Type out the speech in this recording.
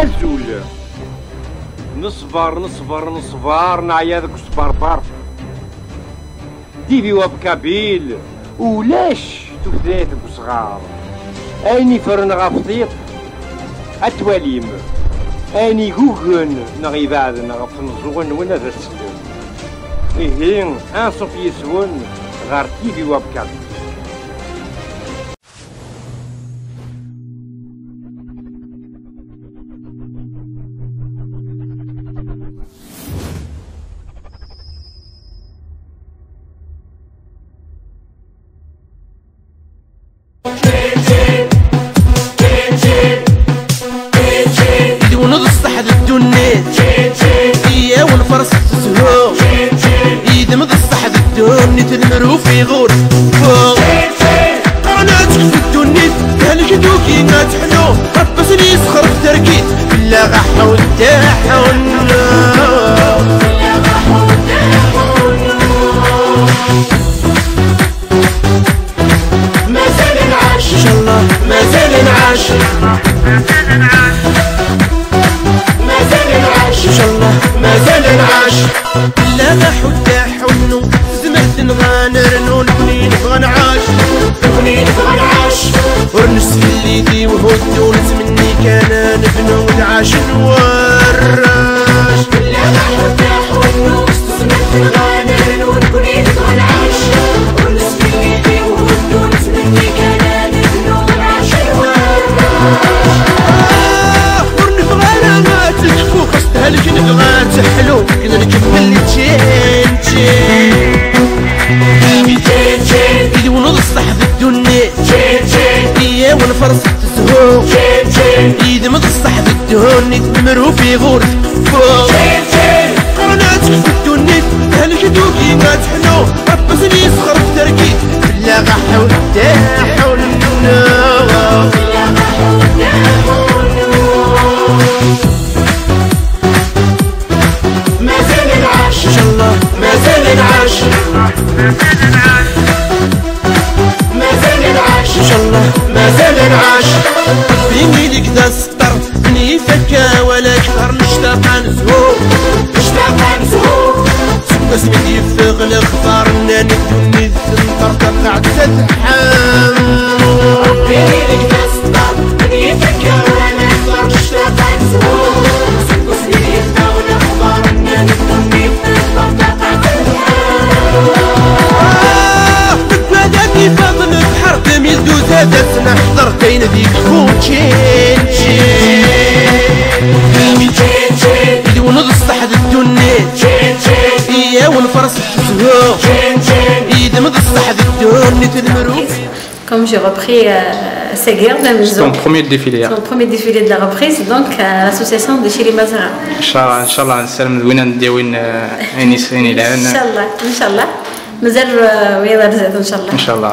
عزول نصبر نعيا ذاك الصبربر ديفي وبكابيل ولاش تفدات وصغار اني فرن غفطيط اتواليم اني غوغن نغي بعد نغف نزون ولا ذا السلم ايه ان صوفي يسون غار ديفي وبكابيل. والفرس تسهو يدمض الصحد الدوني تدمرو في غور فوق قناتك في الدوني هالجدوكي ناتحنو ربسني يسخر في تركيت بلا غحو تاحون مازال نعاش ان شاء الله مازال نعاش ان شاء الله مازال نعاش لا نحد حنو زمرت نغانرنو نبني نبغى نعاش نبني نبغى نعاش ورنس في الليدي وهدو مني كان نبنو نعاش نوراش لا نحد حنو زمرت نغانرنو نبني نبغى نعاش ورنس في الليدي وهدو مني كان نبنو نعاش هالك نبغى تحلو كنا نكمل تشين ايدي ونصح في الدنيا ايه ونفرس تسهو ايدي متصح في الدهون تمرو في غورك فوق قرناتك في الدنيا هالك دوكي ما تحلو ربسني يسخر في تركيت بلا غحو تاحون ان شاء الله مازال نعاش مازال نعاش ان شاء الله مازال نعاش بيني لك دا السطر بني فكا ولا كثر نشتاق نزهو نشتاق نزهو سبس من يفغ الاخبار انني دوني الزنطر تقع تتحام بيني لك دا السطر بني فكا ولا كثر نشتاق نزهو سبس من يفغ الاخبار انني دوني فاضل البحر تميل دوزادة نحضر كاين ذيك خوتشين يدي ونضصح الدنيا ايه ونفرس الزهو يدي مضصح الدنيا تدمرو. Comme j'ai repris Seguir de la maison. C'est ton premier défilé. C'est mon premier défilé de la reprise, donc à l'association de Chili Mazara. Inch'Allah, نسلم وين نديوين عيني العين. إن شاء الله مازال ويا رزق إن شاء الله. إن شاء الله.